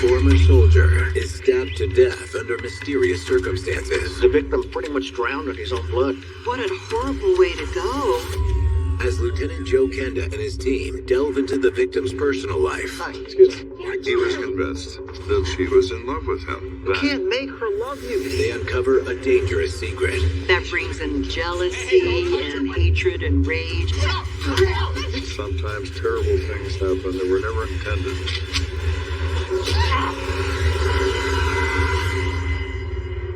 former soldier is stabbed to death under mysterious circumstances. The victim pretty much drowned in his own blood. What a horrible way to go. As Lieutenant Joe Kenda and his team delve into the victim's personal life. Hi, excuse me. He was convinced that she was in love with him. You can't make her love you. They uncover a dangerous secret. That brings in jealousy and hatred and rage. Sometimes terrible things happen that were never intended.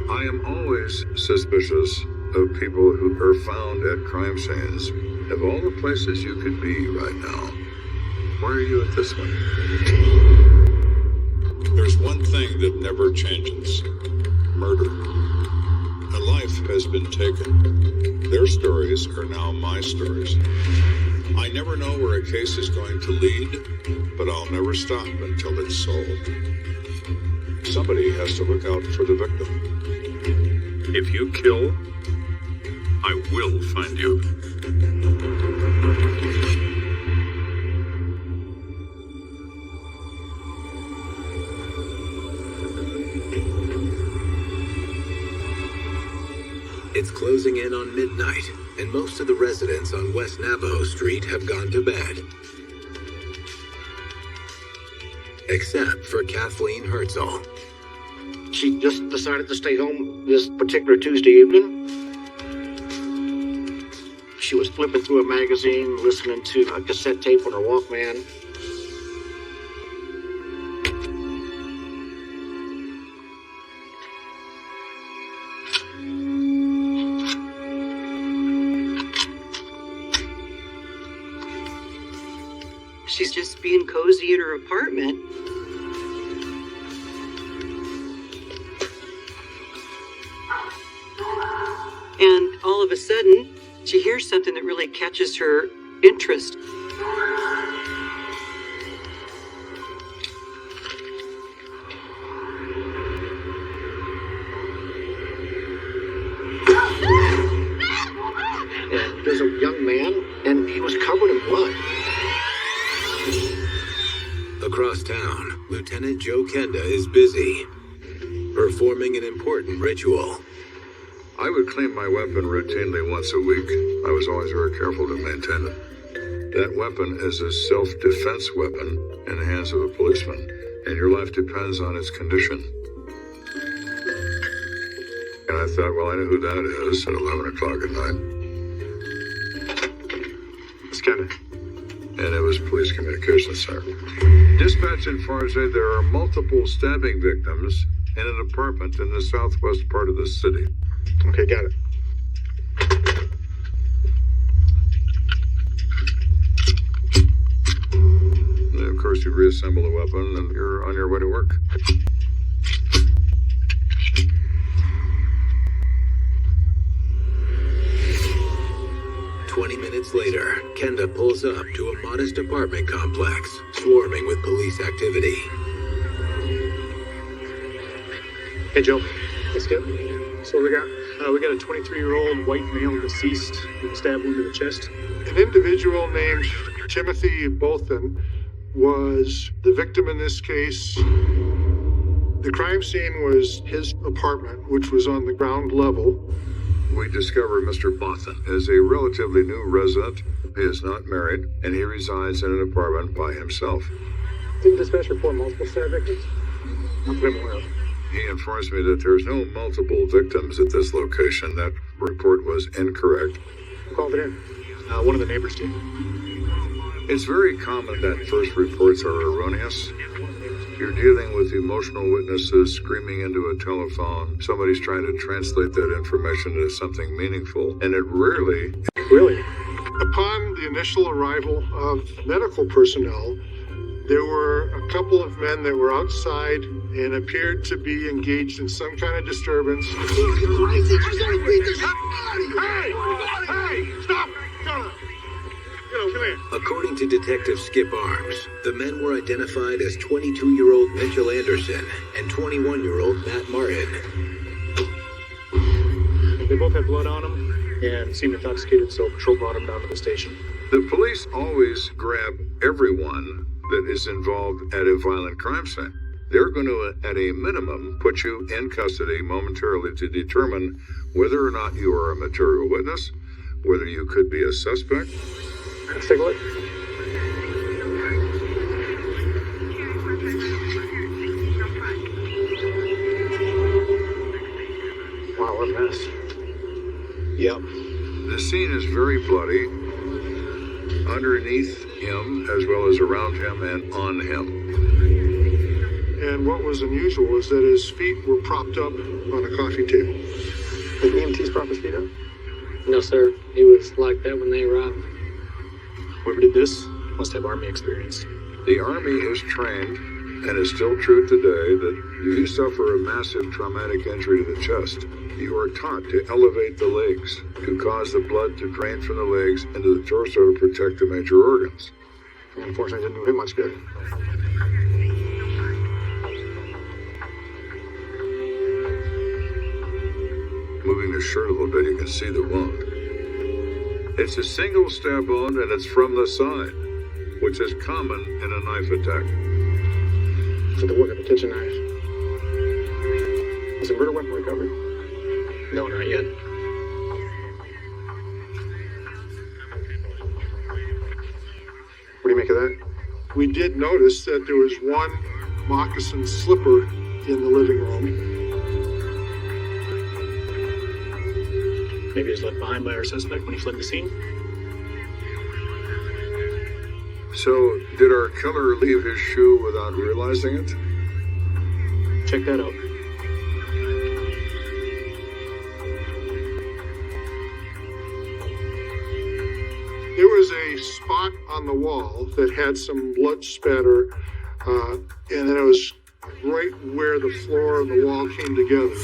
I am always suspicious of people who are found at crime scenes. Of all the places you could be right now, why are you at this one? There's one thing that never changes. Murder. A life has been taken. Their stories are now my stories. I never know where a case is going to lead, but I'll never stop until it's solved. Somebody has to look out for the victim. If you kill, I will find you. It's closing in on midnight, and most of the residents on West Navajo Street have gone to bed. Except for Kathleen Herzl. She just decided to stay home this particular Tuesday evening. She was flipping through a magazine, listening to a cassette tape on her Walkman. She's just being cozy in her apartment. And all of a sudden, she hears something that really catches her interest. And there's a young man, and he was covered in blood. Across town, Lieutenant Joe Kenda is busy, performing an important ritual. I would clean my weapon routinely once a week. I was always very careful to maintain it. That weapon is a self-defense weapon in the hands of a policeman, and your life depends on its condition. And I thought, well, I know who that is at 11 o'clock at night. It's Kennedy. And it was police communications, sir. Dispatch informs me there are multiple stabbing victims in an apartment in the southwest part of the city. Okay, got it. And of course, you reassemble the weapon and you're on your way to work. Minutes later, Kenda pulls up to a modest apartment complex, swarming with police activity. Hey, Joe. Let's go. So we got a 23-year-old white male deceased who was stabbed into the chest. An individual named Timothy Bolton was the victim in this case. The crime scene was his apartment, which was on the ground level. We discover Mr. Bothan is a relatively new resident. He is not married, and he resides in an apartment by himself. Did dispatch report multiple stab victims? Not that I'm aware of. He informs me that there's no multiple victims at this location. That report was incorrect. Who called it in? One of the neighbors did. It's very common that first reports are erroneous. You're dealing with emotional witnesses screaming into a telephone. Somebody's trying to translate that information into something meaningful, and it rarely... Really? Upon the initial arrival of medical personnel, there were a couple of men that were outside and appeared to be engaged in some kind of disturbance. Hey! Stop! Come here. According to Detective Skip Arms, the men were identified as 22-year-old Mitchell Anderson and 21-year-old Matt Martin. They both had blood on them and seemed intoxicated, so patrol brought them down to the station. The police always grab everyone that is involved at a violent crime scene. They're going to, at a minimum, put you in custody momentarily to determine whether or not you are a material witness, whether you could be a suspect. Let's take a look. Wow, what a mess. Yep. The scene is very bloody, underneath him as well as around him and on him. And what was unusual is that his feet were propped up on a coffee table. Did the EMTs prop his feet up? No, sir. He was like that when they arrived. Whoever did this must have Army experience. The Army is trained, and it's still true today, that if you suffer a massive traumatic injury to the chest, you are taught to elevate the legs, to cause the blood to drain from the legs into the torso to protect the major organs. Unfortunately, didn't do him much good. Moving the shirt a little bit, you can see the wound. It's a single stab wound, and it's from the side, which is common in a knife attack. Took a look at the kitchen knife. Is a murder weapon recovered? No, not yet. What do you make of that? We did notice that there was one moccasin slipper in the living room. Maybe he was left behind by our suspect when he fled the scene. So, did our killer leave his shoe without realizing it? Check that out. There was a spot on the wall that had some blood spatter, and then it was right where the floor and the wall came together.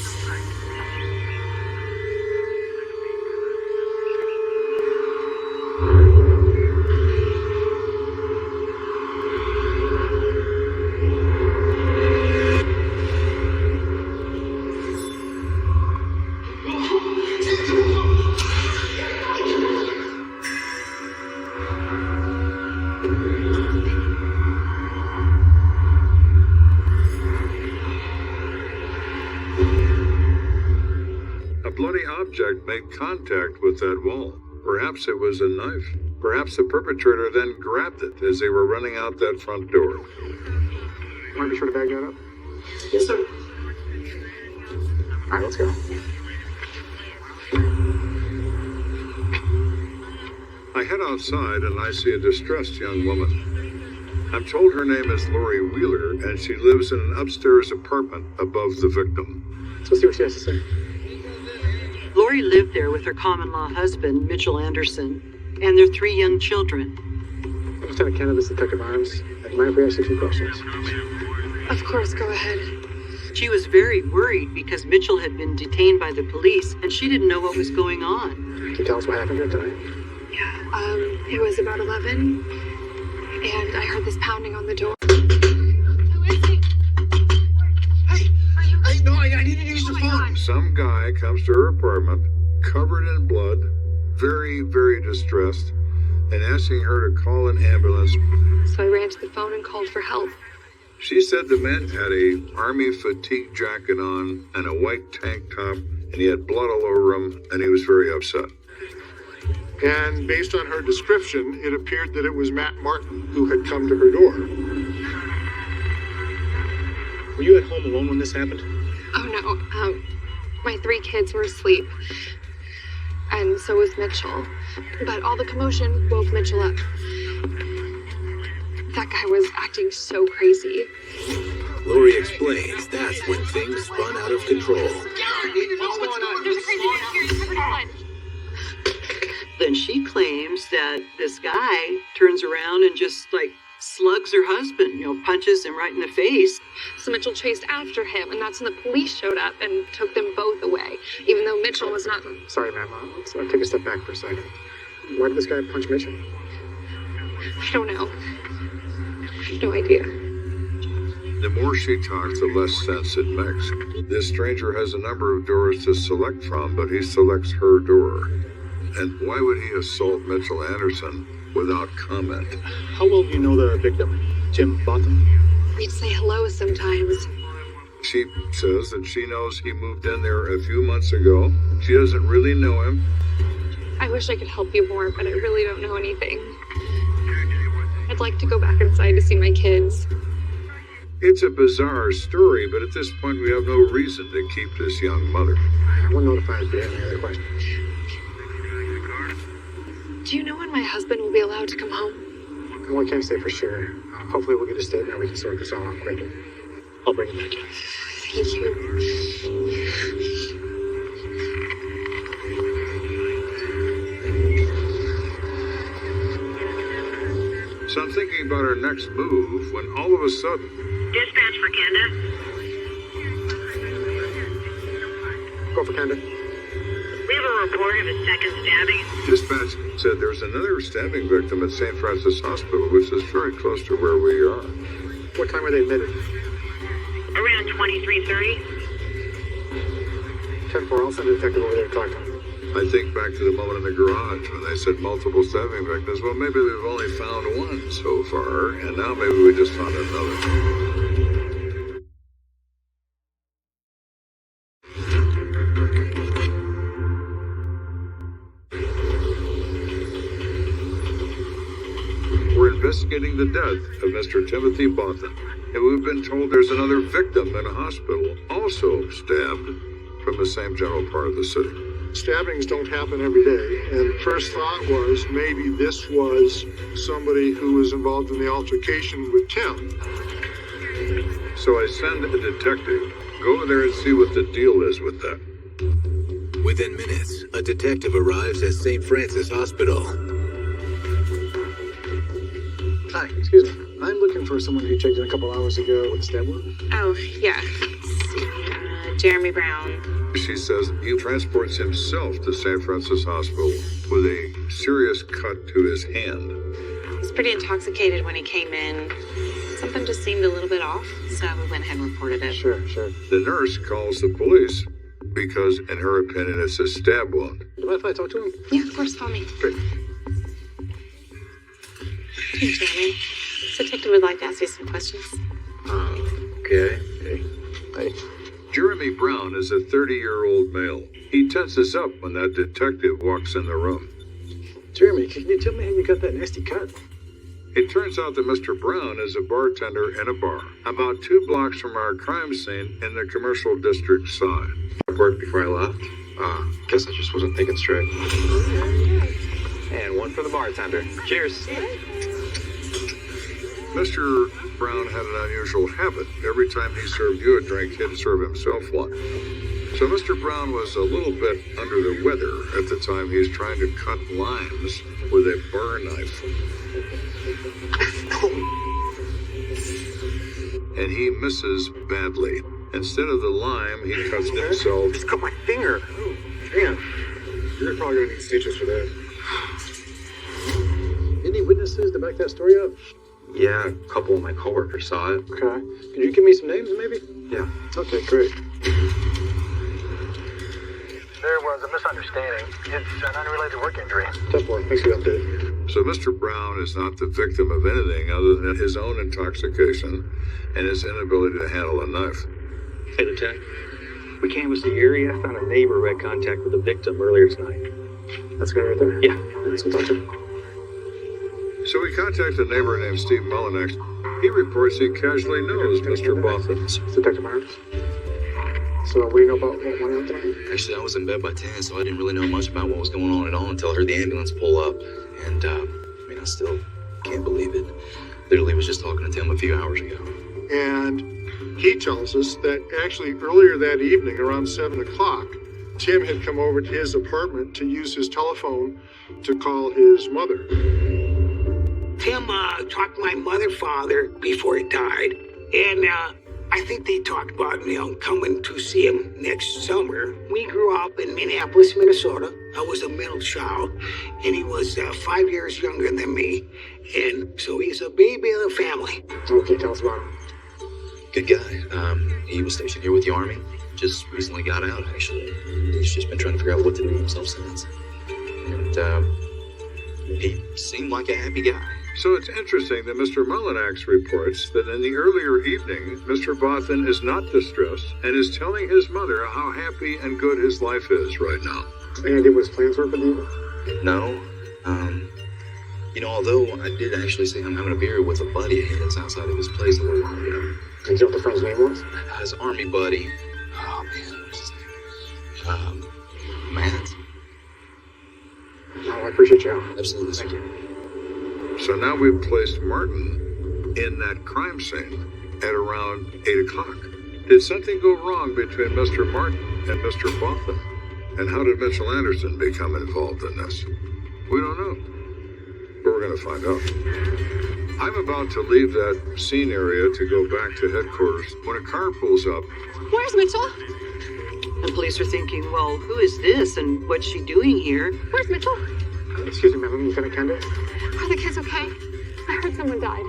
Object made contact with that wall. Perhaps it was a knife. Perhaps the perpetrator then grabbed it as they were running out that front door. Want to be sure to bag that up? Yes, sir. All right, let's go. I head outside and I see a distressed young woman. I'm told her name is Lori Wheeler and she lives in an upstairs apartment above the victim. Let's go see what she has to say. Lori lived there with her common-law husband, Mitchell Anderson, and their 3 young children. Lieutenant Cannabis, Detective Arms. Mind if we ask you 2 questions? Of course, go ahead. She was very worried because Mitchell had been detained by the police, and she didn't know what was going on. Can you tell us what happened that time? Yeah, it was about 11, and I heard this pounding on the door. I need to use the phone. Some guy comes to her apartment, covered in blood, very, very distressed, and asking her to call an ambulance. So I ran to the phone and called for help. She said the man had a army fatigue jacket on and a white tank top, and he had blood all over him, and he was very upset. And based on her description, it appeared that it was Matt Martin who had come to her door. Were you at home alone when this happened? Oh no, my 3 kids were asleep, and so was Mitchell. But all the commotion woke Mitchell up. That guy was acting so crazy. Lori explains that's when things spun out of control. What's going on? There's a crazy man here. He's covered in blood. Then she claims that this guy turns around and just slugs her husband, punches him right in the face. So Mitchell chased after him, and that's when the police showed up and took them both away, even though Mitchell was not... Sorry, ma'am. Let's take a step back for a second. Why did this guy punch Mitchell? I don't know. I have no idea. The more she talks, the less sense it makes. This stranger has a number of doors to select from, but he selects her door. And why would he assault Mitchell Anderson without comment? How well do you know the victim, Jim Botham? We'd say hello sometimes. She says that she knows he moved in there a few months ago. She doesn't really know him. I wish I could help you more, but I really don't know anything. I'd like to go back inside to see my kids. It's a bizarre story, but at this point we have no reason to keep this young mother. I will notify if you have any other questions. Do you know when my husband will be allowed to come home? Well, I can't say for sure. Hopefully we'll get a statement and we can sort this all out quickly. I'll bring it back to you. Thank you. So I'm thinking about our next move when all of a sudden... Dispatch for Kenda. Go for Kenda. We have a report of a second stabbing. Dispatch said there's another stabbing victim at St. Francis Hospital, which is very close to where we are. What time are they admitted? Around 23:30. 10-4, I'll send a detective over there to talk to him. I think back to the moment in the garage when they said multiple stabbing victims. Well, maybe we've only found one so far, and now maybe we just found another. We're investigating the death of Mr. Timothy Bothan, and we've been told there's another victim in a hospital, also stabbed from the same general part of the city. Stabbings don't happen every day, and first thought was maybe this was somebody who was involved in the altercation with Tim. So I send a detective. Go over there and see what the deal is with that. Within minutes, a detective arrives at St. Francis Hospital. Hi, excuse me. I'm looking for someone who checked in a couple hours ago with a stab wound. Oh, yeah. Jeremy Brown. She says he transports himself to St. Francis Hospital with a serious cut to his hand. He was pretty intoxicated when he came in. Something just seemed a little bit off, so we went ahead and reported it. Sure. The nurse calls the police because, in her opinion, it's a stab wound. Do you mind if I talk to him? Yeah, of course, phone me. Great. Hey, Jeremy. This detective would like to ask you some questions. Okay. Hey. Jeremy Brown is a 30-year-old male. He tenses up when that detective walks in the room. Jeremy, can you tell me how you got that nasty cut? It turns out that Mr. Brown is a bartender in a bar about 2 blocks from our crime scene in the commercial district side. Work before I left. Guess I just wasn't thinking straight. And one for the bartender. Cheers. Mr. Brown had an unusual habit. Every time he served you a drink, he'd serve himself one. So Mr. Brown was a little bit under the weather at the time he's trying to cut limes with a bar knife. And he misses badly. Instead of the lime, he cuts himself. Just cut my finger. Oh, man. You're probably going to need stitches for that. Any witnesses to back that story up? Yeah, a couple of my coworkers saw it. Okay. Could you give me some names, maybe? Yeah. Okay, great. There was a misunderstanding. It's an unrelated work injury. Tough one. Thanks for the update. So Mr. Brown is not the victim of anything other than his own intoxication and his inability to handle a knife. Hey, Lieutenant. We canvassed the area, found a neighbor who had contact with the victim earlier tonight. That's good right there? Yeah. Let's go talk to him. So we contact a neighbor named Steve Mullinex. He reports he casually knows Mr. Bothan. Detective Myers. So what do you know about what went on tonight? Actually, I was in bed by 10, so I didn't really know much about what was going on at all until I heard the ambulance pull up. And, I still can't believe it. Literally was just talking to Tim a few hours ago. And he tells us that actually earlier that evening, around 7 o'clock, Tim had come over to his apartment to use his telephone to call his mother. Tim talked to my father before he died, and I think they talked about, coming to see him next summer. We grew up in Minneapolis, Minnesota. I was a middle child, and he was 5 years younger than me, and so he's a baby of the family. Okay, tell us about him. Good guy. He was stationed here with the Army. Just recently got out, actually. He's just been trying to figure out what to do with himself since. And, he seemed like a happy guy. So it's interesting that Mr. Mullinax reports that in the earlier evening, Mr. Bothan is not distressed and is telling his mother how happy and good his life is right now. Any idea what his plans were for the evening? No. Although I did actually say I'm having a beer with a buddy of his outside of his place a little while ago. Can you know what the friend's name was? His army buddy. Oh, man, what's his name? Matt. Oh, I appreciate you. Absolutely. Thank you. So now we've placed Martin in that crime scene at around 8 o'clock. Did something go wrong between Mr. Martin and Mr. Bothan? And how did Mitchell Anderson become involved in this? We don't know. But we're going to find out. I'm about to leave that scene area to go back to headquarters when a car pulls up. Where's Mitchell? And police are thinking, well, who is this and what's she doing here? Where's Mitchell? Excuse me, ma'am, Lieutenant Candace? Are the kids okay? I heard someone died.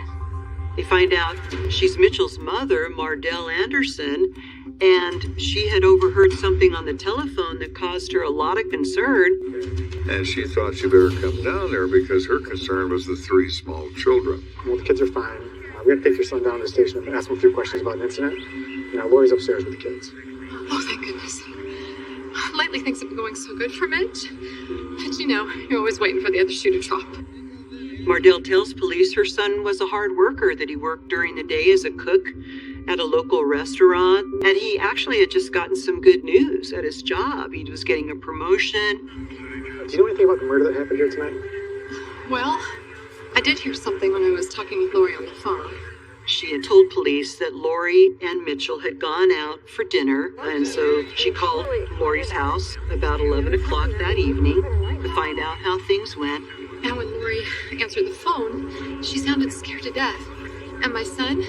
They find out she's Mitchell's mother, Mardell Anderson, and she had overheard something on the telephone that caused her a lot of concern. And she thought she better come down there because her concern was the 3 small children. Well, the kids are fine. We're going to take your son down to the station and ask him a few questions about an incident. Now, Lori's upstairs with the kids. Oh, thank goodness. Lately, things have been going so good for Mitch. But you're always waiting for the other shoe to drop. Mardell tells police her son was a hard worker, that he worked during the day as a cook at a local restaurant, and he actually had just gotten some good news at his job. He was getting a promotion. Do you know anything about the murder that happened here tonight? Well, I did hear something when I was talking with Lori on the phone. She had told police that Lori and Mitchell had gone out for dinner, and so she called Lori's house about 11 o'clock that evening to find out how things went. And when Lori answered the phone, she sounded scared to death. And my son?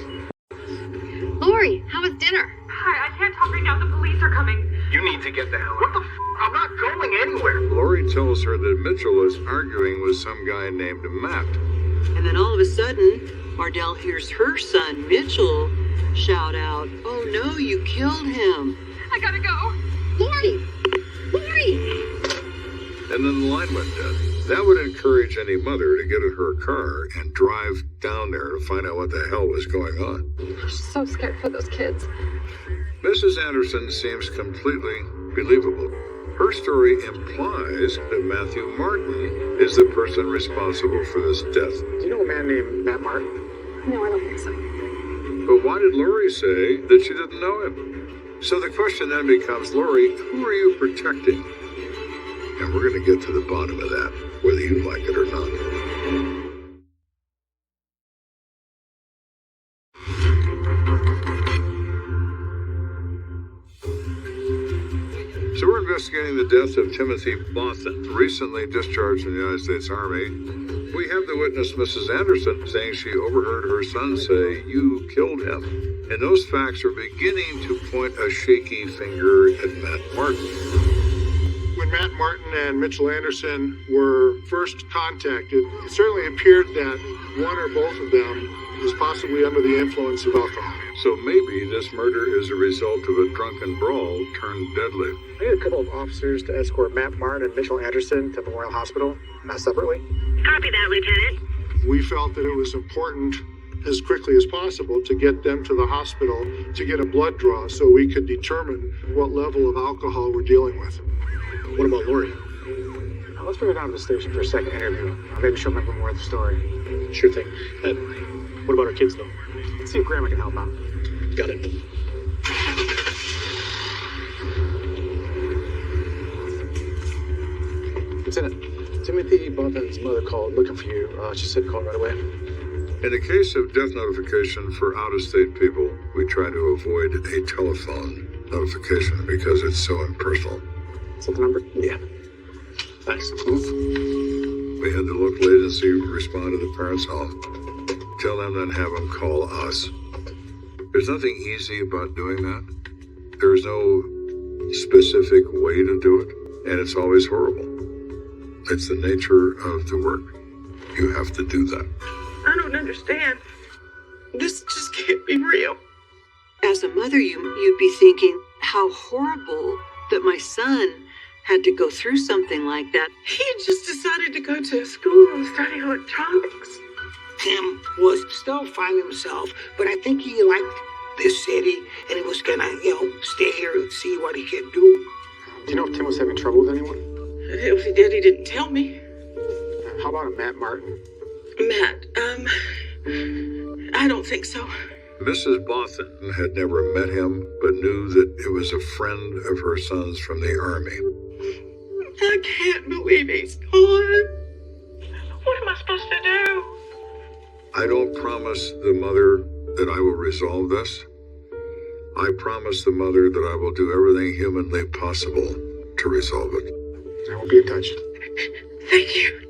Lori, how was dinner? Hi, I can't talk right now. The police are coming. You need to get the hell out. What the f? I'm not going anywhere. Lori tells her that Mitchell is arguing with some guy named Matt. And then all of a sudden, Mardell hears her son, Mitchell, shout out, "Oh no, you killed him." I gotta go. Lori! Lori! And then the line went dead. That would encourage any mother to get in her car and drive down there to find out what the hell was going on. I'm so scared for those kids. Mrs. Anderson seems completely believable. Her story implies that Matthew Martin is the person responsible for this death. Do you know a man named Matt Martin? No, I don't think so. But why did Lori say that she didn't know him? So the question then becomes, Lori, who are you protecting? And we're going to get to the bottom of that, whether you like it or not. So we're investigating the death of Timothy Bothan, recently discharged from the United States Army. We have the witness, Mrs. Anderson, saying she overheard her son say, "You killed him." And those facts are beginning to point a shaky finger at Matt Martin. When Matt Martin and Mitchell Anderson were first contacted, it certainly appeared that one or both of them was possibly under the influence of alcohol. So maybe this murder is a result of a drunken brawl turned deadly. I need a couple of officers to escort Matt Martin and Mitchell Anderson to Memorial Hospital, separately. Copy that, Lieutenant. We felt that it was important as quickly as possible to get them to the hospital to get a blood draw so we could determine what level of alcohol we're dealing with. What about Lori? Now, let's bring her down to the station for a second interview. Maybe she'll remember more of the story. Sure thing. And what about our kids, though? Let's see if Grandma can help out. Got it. Lieutenant, Timothy Bothan's mother called looking for you. She said call right away. In the case of death notification for out-of-state people, we try to avoid a telephone notification because it's so impersonal. Is that the number? Yeah. Thanks. We had the local agency respond to the parents' home. Tell them, then have them call us. There's nothing easy about doing that. There's no specific way to do it, and it's always horrible. It's the nature of the work. You have to do that. I don't understand. This just can't be real. As a mother, you'd be thinking, how horrible that my son had to go through something like that. He had just decided to go to school and study electronics. Tim was still finding himself, but I think he liked this city and he was gonna, stay here and see what he could do. Do you know if Tim was having trouble with anyone? If he did, he didn't tell me. How about a Matt Martin? Matt, I don't think so. Mrs. Bothan had never met him, but knew that it was a friend of her son's from the Army. I can't believe he's gone. What am I supposed to do? I don't promise the mother that I will resolve this. I promise the mother that I will do everything humanly possible to resolve it. I will be in touch. Thank you.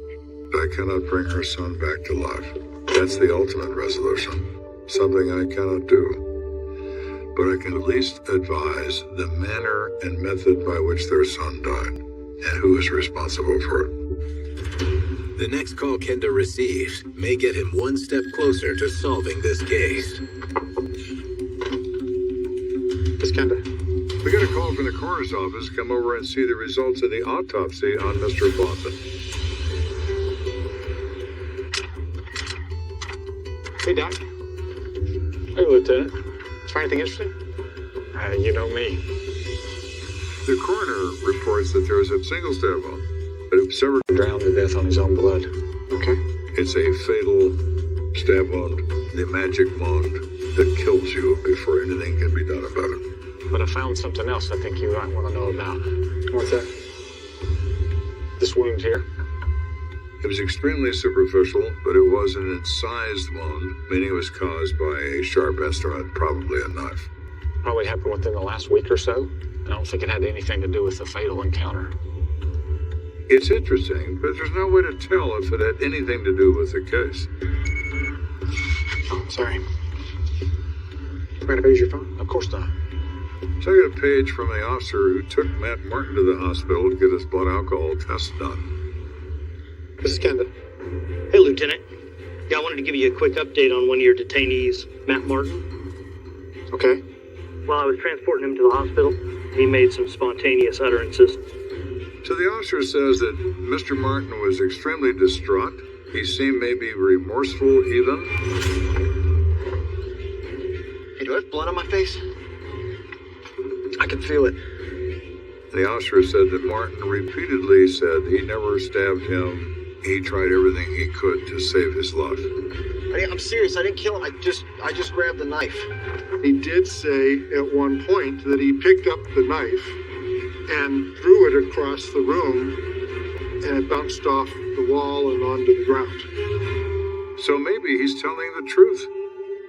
I cannot bring her son back to life. That's the ultimate resolution. Something I cannot do. But I can at least advise the manner and method by which their son died, and who is responsible for it. The next call Kenda receives may get him one step closer to solving this case. Miss Kenda. We got a call from the coroner's office. Come over and see the results of the autopsy on Mr. Bothan. Hey, Doc. Hey, Lieutenant. Find anything interesting? You know me. The coroner reports that there was a single stab wound, but it was severed. Drowned to death on his own blood. Okay. It's a fatal stab wound, the magic wound that kills you before anything can be done about it. But I found something else I think you might want to know about. What's that? This wound here. It was extremely superficial, but it was an incised wound, meaning it was caused by a sharp instrument, probably a knife. Probably happened within the last week or so. I don't think it had anything to do with the fatal encounter. It's interesting, but there's no way to tell if it had anything to do with the case. Oh, sorry. Mind if I use your phone? Of course not. So I got a page from the officer who took Matt Martin to the hospital to get his blood alcohol test done. This is Kenda. Hey, Lieutenant. Yeah, I wanted to give you a quick update on one of your detainees, Matt Martin. Okay. While I was transporting him to the hospital, he made some spontaneous utterances. So the officer says that Mr. Martin was extremely distraught. He seemed maybe remorseful even. Hey, do I have blood on my face? I can feel it. The officer said that Martin repeatedly said he never stabbed him. He tried everything he could to save his life. I'm serious. I didn't kill him. I just grabbed the knife. He did say at one point that he picked up the knife and threw it across the room, and it bounced off the wall and onto the ground. So maybe he's telling the truth.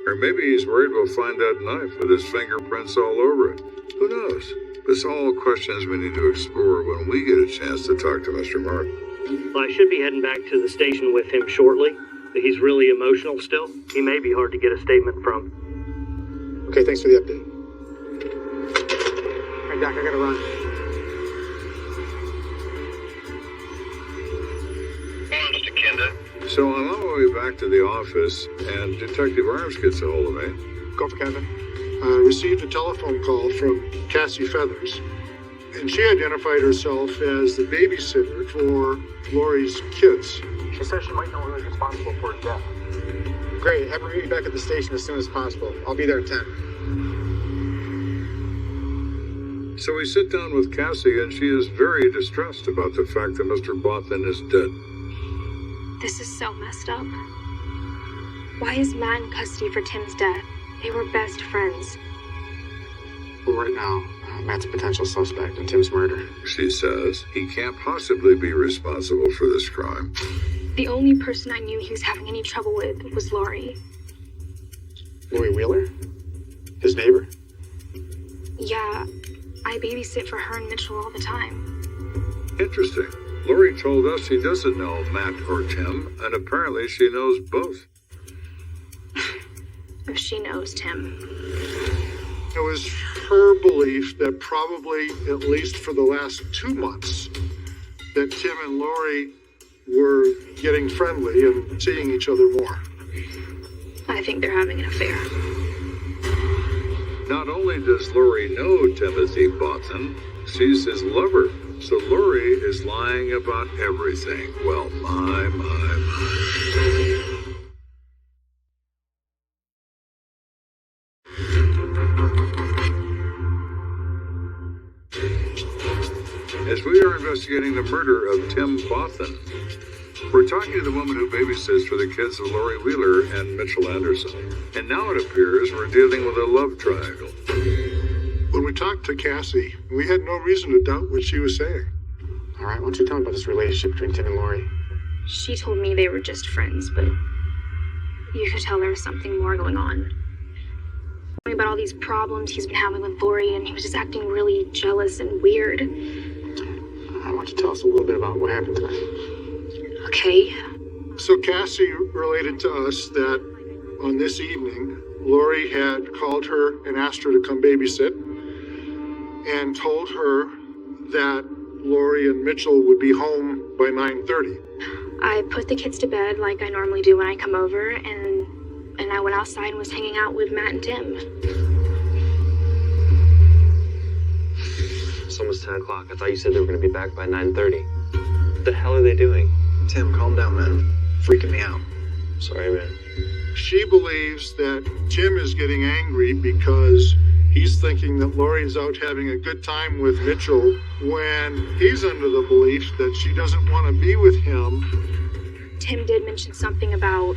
Or maybe he's worried we'll find that knife with his fingerprints all over it. Who knows? It's all questions we need to explore when we get a chance to talk to Mr. Martin. Well, I should be heading back to the station with him shortly. He's really emotional still. He may be hard to get a statement from. Okay, thanks for the update. Hey, Doc, I gotta run. Mr. Kenda. So I'm on my way back to the office, and Detective Arms gets a hold of me. Go for Kenda. Received a telephone call from Cassie Feathers, and she identified herself as the babysitter for Lori's kids. She says she might know who was responsible for his death. Great, have her meet me back at the station as soon as possible. I'll be there at 10. So we sit down with Cassie, and she is very distressed about the fact that Mr. Bothan is dead. This is so messed up. Why is Matt in custody for Tim's death? They were best friends. Well, right now, Matt's a potential suspect in Tim's murder. She says he can't possibly be responsible for this crime. The only person I knew he was having any trouble with was Lori. Lori Wheeler? His neighbor? Yeah, I babysit for her and Mitchell all the time. Interesting. Lori told us he doesn't know Matt or Tim, and apparently she knows both. If she knows Tim. It was her belief that probably, at least for the last 2 months, that Tim and Lori were getting friendly and seeing each other more. I think they're having an affair. Not only does Lori know Timothy Bothan, she's his lover. So Lori is lying about everything. Well, my. As we are investigating the murder of Tim Bothan, we're talking to the woman who babysits for the kids of Lori Wheeler and Mitchell Anderson. And now it appears we're dealing with a love triangle. When we talked to Cassie, we had no reason to doubt what she was saying. All right, why don't you tell me about this relationship between Tim and Lori? She told me they were just friends, but you could tell there was something more going on. Told me about all these problems he's been having with Lori, and he was just acting really jealous and weird. I want you to tell us a little bit about what happened tonight. Okay. So Cassie related to us that on this evening, Lori had called her and asked her to come babysit and told her that Lori and Mitchell would be home by 9:30. I put the kids to bed like I normally do when I come over, and I went outside and was hanging out with Matt and Tim. It's almost 10 o'clock. I thought you said they were going to be back by 9:30. What the hell are they doing? Tim, calm down, man. Freaking me out. Sorry, man. She believes that Tim is getting angry because he's thinking that Lori's out having a good time with Mitchell when he's under the belief that she doesn't want to be with him. Tim did mention something about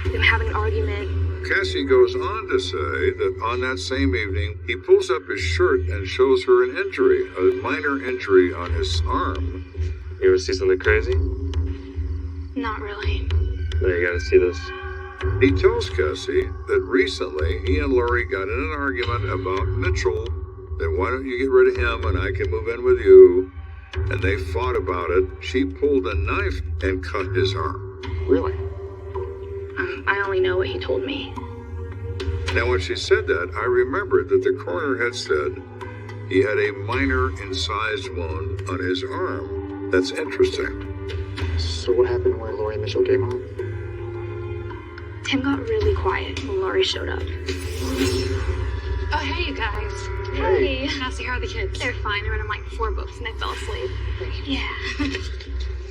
them having an argument. Cassie goes on to say that on that same evening, he pulls up his shirt and shows her an injury, a minor injury on his arm. You ever see something crazy? Not really. No, you gotta see this. He tells Cassie that recently he and Lori got in an argument about Mitchell, that why don't you get rid of him and I can move in with you? And they fought about it. She pulled a knife and cut his arm. Really? I only know what he told me. Now, when she said that, I remembered that the coroner had said he had a minor incised wound on his arm. That's interesting. So what happened when Lori and Mitchell came home? Tim got really quiet when Lori showed up. Oh, hey, you guys. Hey. Cassie, how are the kids? They're fine. They read them like 4 books and they fell asleep. Yeah.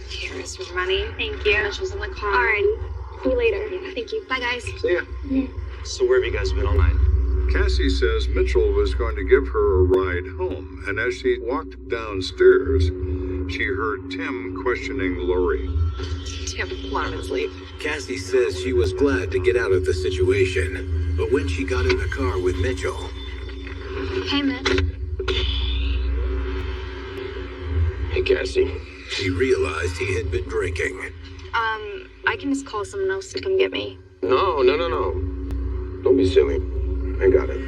Here is your money. Thank you. Mitchell's in the car. Alrighty. See you later. Yeah. Thank you. Bye, guys. See ya. So where have you guys been all night? Cassie says Mitchell was going to give her a ride home, and as she walked downstairs, she heard Tim questioning Lori. Tim, want to sleep. Cassie says she was glad to get out of the situation, but when she got in the car with Mitchell... Hey, Mitch. Hey, Cassie. She realized he had been drinking. I can just call someone else to come get me. No. Don't be silly. I got it.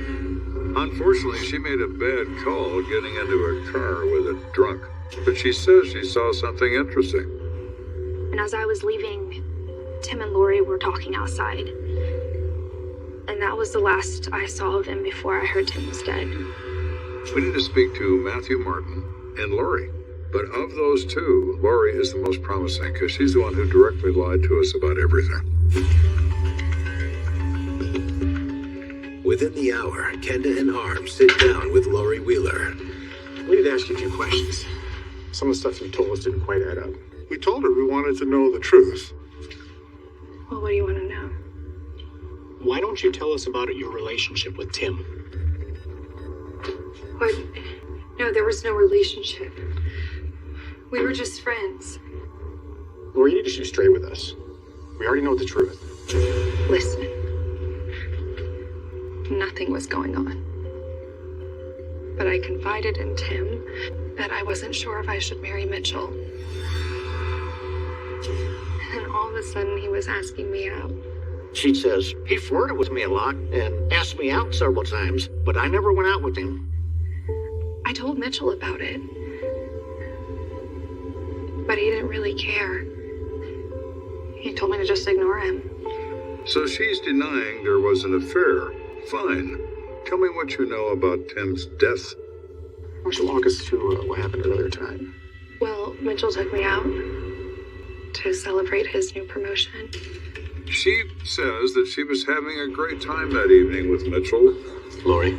Unfortunately, she made a bad call getting into a car with a drunk, but she says she saw something interesting. And as I was leaving, Tim and Lori were talking outside. And that was the last I saw of them before I heard Tim was dead. We need to speak to Matthew Martin and Lori. But of those two, Lori is the most promising because she's the one who directly lied to us about everything. Within the hour, Kenda and Arm sit down with Lori Wheeler. We need to ask you a few questions. Some of the stuff you told us didn't quite add up. We told her we wanted to know the truth. Well, what do you want to know? Why don't you tell us about your relationship with Tim? What? No, there was no relationship. We were just friends. Lori, you need to shoot straight with us. We already know the truth. Listen. Nothing was going on. But I confided in Tim that I wasn't sure if I should marry Mitchell. And then all of a sudden he was asking me out. She says he flirted with me a lot and asked me out several times, but I never went out with him. I told Mitchell about it. But he didn't really care. He told me to just ignore him. So she's denying there was an affair. Fine. Tell me what you know about Tim's death. Why don't you walk us through what happened earlier tonight? Well, Mitchell took me out to celebrate his new promotion. She says that she was having a great time that evening with Mitchell. Lori,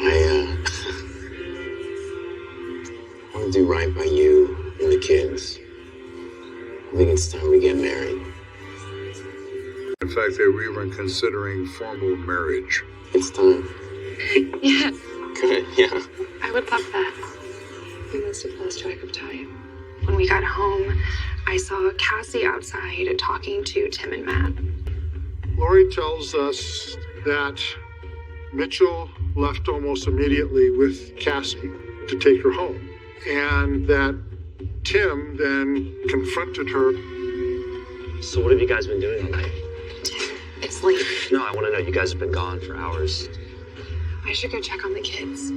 I want to do right by you and the kids. I think it's time we get married. In fact they were even considering formal marriage. It's time. Yeah, Good, yeah. I would love that. We must have lost track of time. When we got home, I saw Cassie outside talking to Tim and Matt. Lori tells us that Mitchell left almost immediately with Cassie to take her home, and that Tim then confronted her. So what have you guys been doing all night? It's late. No, I want to know. You guys have been gone for hours. I should go check on the kids.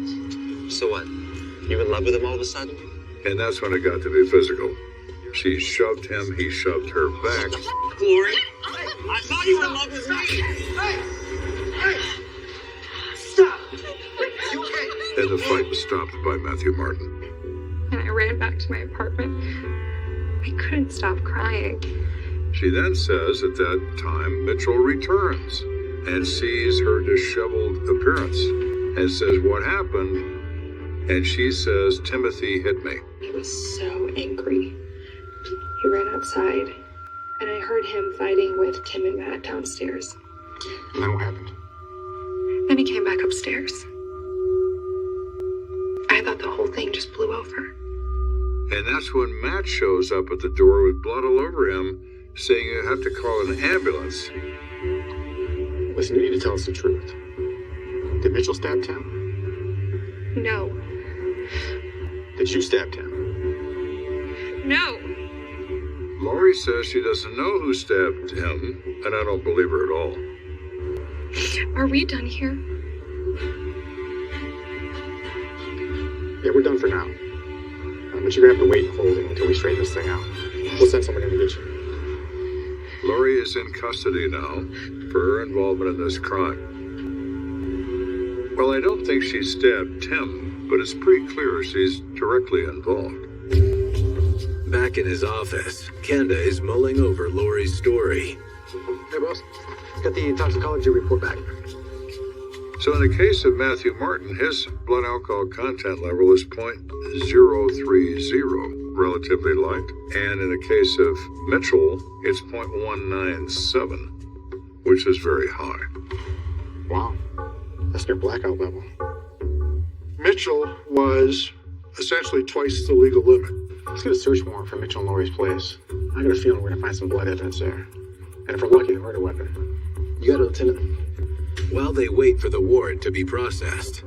So what? You in love with him all of a sudden? And that's when it got to be physical. She shoved him, he shoved her back. Glory, I thought you were in love with me. Hey! Stop! You okay? And the fight was stopped by Matthew Martin. And I ran back to my apartment. I couldn't stop crying. She then says at that time Mitchell returns and sees her disheveled appearance and says, "What happened?" And she says, "Timothy hit me." He was so angry. He ran outside, and I heard him fighting with Tim and Matt downstairs. And then what happened? Then he came back upstairs. I thought the whole thing just blew over. And that's when Matt shows up at the door with blood all over him, saying you have to call an ambulance. Listen, you need to tell us the truth. Did Mitchell stab Tim? No. Did you stab Tim? No. Lori says she doesn't know who stabbed him, and I don't believe her at all. Are we done here? Yeah, we're done for now. But you're gonna have to wait and hold it until we straighten this thing out. We'll send someone in to get you. Lori is in custody now for her involvement in this crime. Well, I don't think she stabbed Tim, but it's pretty clear she's directly involved. Back in his office, Kenda is mulling over Lori's story. Hey, boss. Got the toxicology report back. So in the case of Matthew Martin, his blood alcohol content level is .030, relatively light. And in the case of Mitchell, it's .197, which is very high. Wow. That's their blackout level. Mitchell was essentially twice the legal limit. Let's get a search warrant for Mitchell and Lori's place. I got a feeling we're gonna find some blood evidence there. And if we're lucky, a murder weapon. You got it, Lieutenant? While they wait for the warrant to be processed,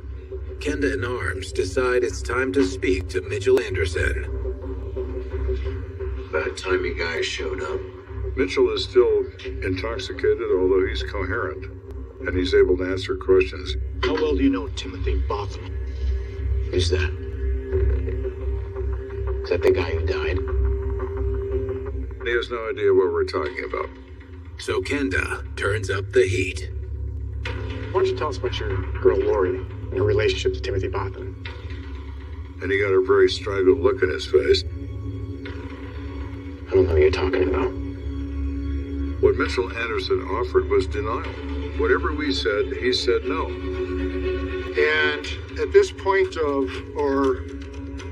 Kenda and Arms decide it's time to speak to Mitchell Anderson. About time you guys showed up. Mitchell is still intoxicated, although he's coherent, and he's able to answer questions. How well do you know Timothy Botham? Who's that? Is that the guy who died? He has no idea what we're talking about. So Kenda turns up the heat. Why don't you tell us about your girl Lori and her relationship to Timothy Botham? And he got a very strangled look in his face. I don't know what you're talking about. What Mitchell Anderson offered was denial. Whatever we said, he said no. And at this point of our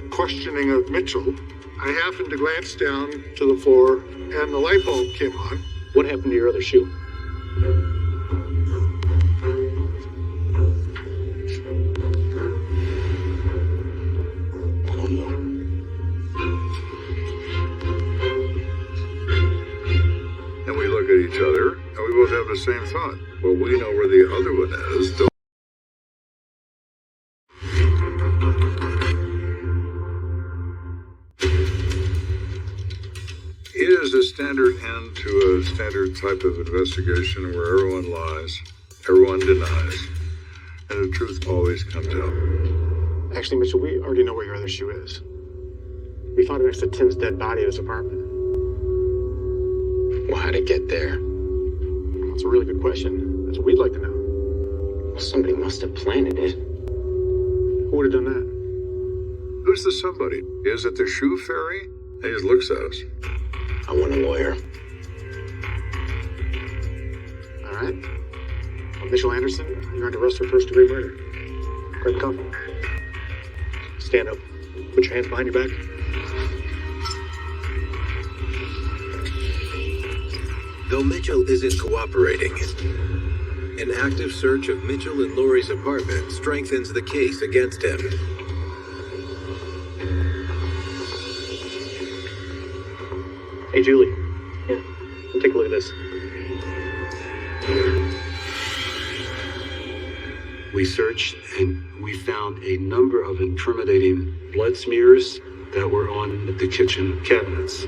questioning of Mitchell, I happened to glance down to the floor and the light bulb came on. What happened to your other shoe? And we look at each other, and we both have the same thought. Well, we know where the other one is. It is a standard end to a standard type of investigation where everyone lies, everyone denies, and the truth always comes out. Actually, Mitchell, we already know where your other shoe is. We found it next to Tim's dead body at his apartment. Well, how'd it get there? That's a really good question. That's what we'd like to know. Well, somebody must have planted it. Who would have done that? Who's the somebody? Is it the shoe fairy? He just looks at us. I want a lawyer. All right. Well, Mitchell Anderson, you're under arrest for first-degree murder. Grab a coffee. Stand up. Put your hands behind your back. though Mitchell isn't cooperating. An active search of Mitchell and Lori's apartment strengthens the case against him. Hey, Julie. Yeah, take a look at this. We searched and we found a number of incriminating blood smears that were on the kitchen cabinets.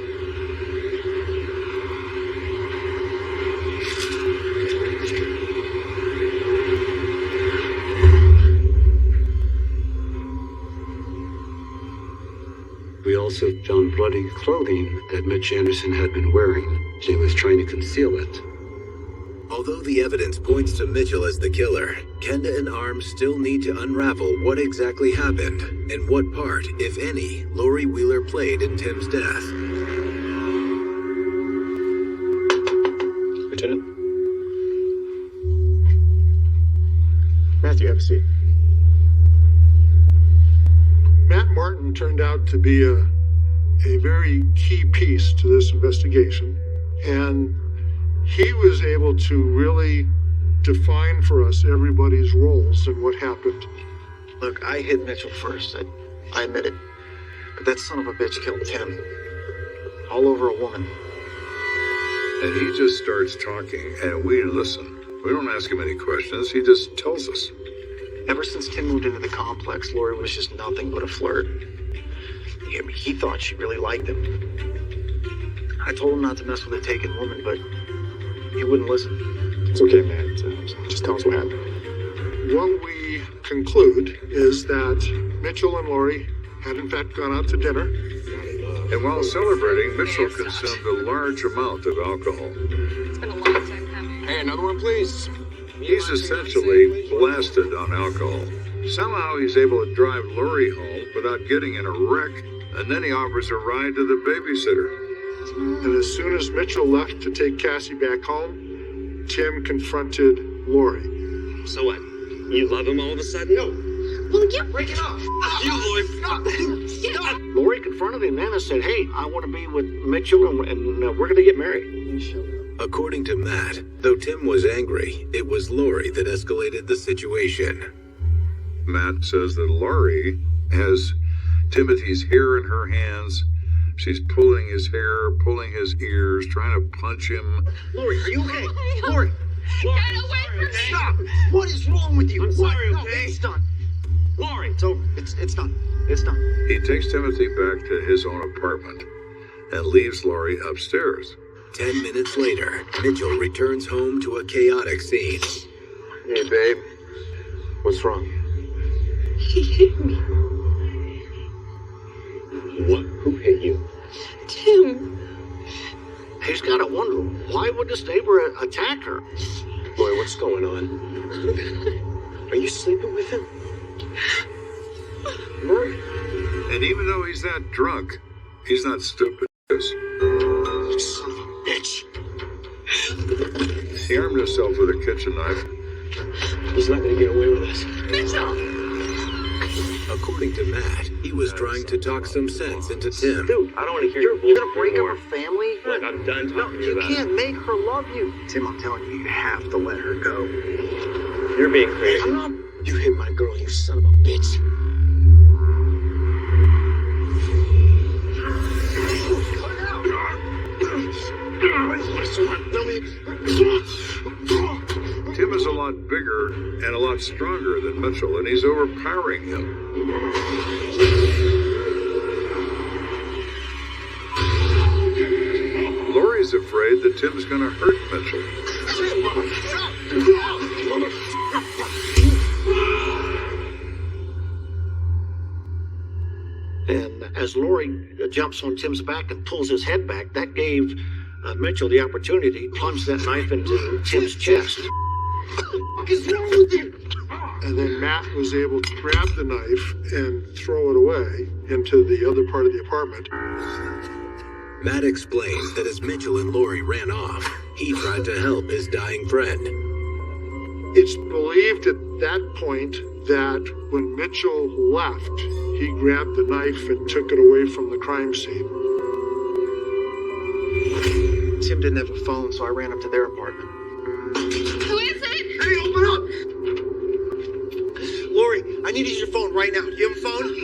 We also found bloody clothing that Mitch Anderson had been wearing. He was trying to conceal it. Although the evidence points to Mitchell as the killer, Kenda and Arms still need to unravel what exactly happened and what part, if any, Lori Wheeler played in Tim's death. Lieutenant? Matthew, have a seat. Matt Martin turned out to be a very key piece to this investigation, and he was able to really define for us everybody's roles and what happened. Look, I hit Mitchell first. I admit it. But that son of a bitch killed Tim. All over a woman. And he just starts talking, and we listen. We don't ask him any questions. He just tells us. Ever since Tim moved into the complex, Lori was just nothing but a flirt. I mean, he thought she really liked him. I told him not to mess with a taken woman, but he wouldn't listen. It's okay, Matt. Just tell us what happened. What we conclude is that Mitchell and Lori had in fact gone out to dinner. And while celebrating, Mitchell consumed a large amount of alcohol. It's been a long time coming. Hey, another one, please. He's essentially blasted on alcohol. Somehow he's able to drive Lori home without getting in a wreck, and then he offers a ride to the babysitter. And as soon as Mitchell left to take Cassie back home, Tim confronted Lori. So what? You love him all of a sudden? No. Well, yeah. Break it off. You, Lloyd. Stop. Lori confronted him then and said, hey, I want to be with Mitchell and we're going to get married. According to Matt, though Tim was angry, it was Lori that escalated the situation. Matt says that Lori has Timothy's hair in her hands. She's pulling his hair, pulling his ears, trying to punch him. Lori, are you okay? Lori! Get away from me! Stop! What is wrong with you? I'm sorry, No, okay? it's done. Lori! It's over. It's done. It's done. He takes Timothy back to his own apartment and leaves Lori upstairs. 10 minutes later, Mitchell returns home to a chaotic scene. Hey, babe. What's wrong? He hit me. What? Who hit you? Tim. He's got to wonder, why would this neighbor attack her? Lori, what's going on? Are you sleeping with him? Lori? And even though he's that drunk, he's not stupid. You son of a bitch. He armed himself with a kitchen knife. He's not going to get away with us. Mitchell! According to Matt, he was trying to talk some sense into Tim. Dude, I don't want to hear your You're bullshit gonna break anymore. up her family? Look, I'm done talking to you You about it. can't make her love you. Tim, I'm telling you, you have to let her go. You're being crazy. I'm not. You hit my girl, you son of a bitch. Tim is a lot bigger and a lot stronger than Mitchell, and he's overpowering him. Lori's afraid that Tim's going to hurt Mitchell. And as Lori jumps on Tim's back and pulls his head back, that gave Mitchell the opportunity to plunge that knife into Tim's chest. What is wrong with you? And then Matt was able to grab the knife and throw it away into the other part of the apartment. Matt explains that as Mitchell and Lori ran off, he tried to help his dying friend. It's believed at that point that when Mitchell left, he grabbed the knife and took it away from the crime scene. Tim didn't have a phone, so I ran up to their apartment. Who is it? Hey, open up! Lori, I need to use your phone right now. Do you have a phone?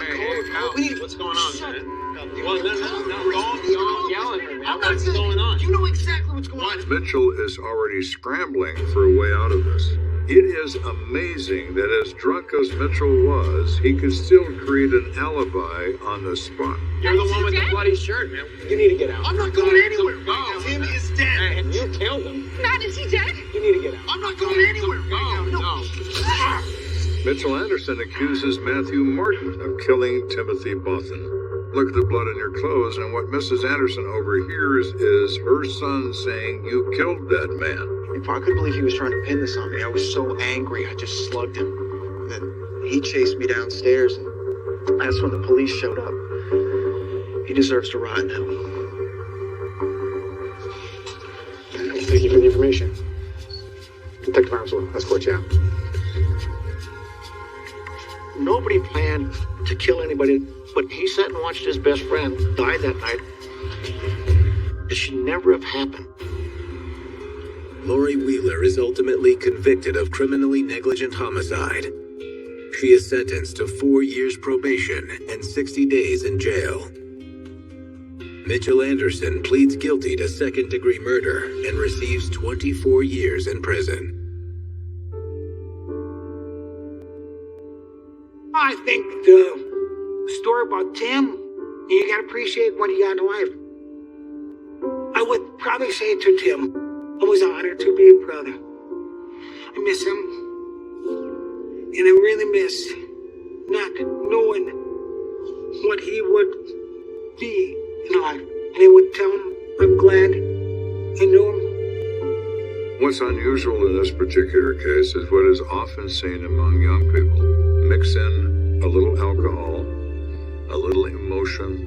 Hey, pal, what's going on, man? Well, no, don't yell at her, man. I'm not What's saying- going on? You know exactly what's going on. Mitchell is already scrambling for a way out of this. It is amazing that as drunk as Mitchell was, he could still create an alibi on the spot. You're the one with the bloody shirt, man. You need to get out. I'm not going anywhere. Go. Tim is dead. And you killed him. Matt, is he dead? You need to get out. I'm not going anywhere. No. Mitchell Anderson accuses Matthew Martin of killing Timothy Bothan. Look at the blood in your clothes, and what Mrs. Anderson overhears is her son saying, "You killed that man." I couldn't believe he was trying to pin this on me. I was so angry, I just slugged him. And then he chased me downstairs, and that's when the police showed up. He deserves to rot in hell. Thank you for the information. Detective Armstrong, escort you out. Nobody planned to kill anybody, but he sat and watched his best friend die that night. It should never have happened. Lori Wheeler is ultimately convicted of criminally negligent homicide. She is sentenced to 4 years probation and 60 days in jail. Mitchell Anderson pleads guilty to second-degree murder and receives 24 years in prison. I think the story about Tim, you gotta appreciate what he got in life. I would probably say to Tim, it was an honor to be a brother. I miss him. And I really miss not knowing what he would be in life. And I would tell him, I'm glad I knew him. What's unusual in this particular case is what is often seen among young people. Mix in a little alcohol, a little emotion,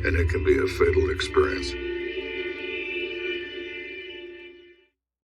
and it can be a fatal experience.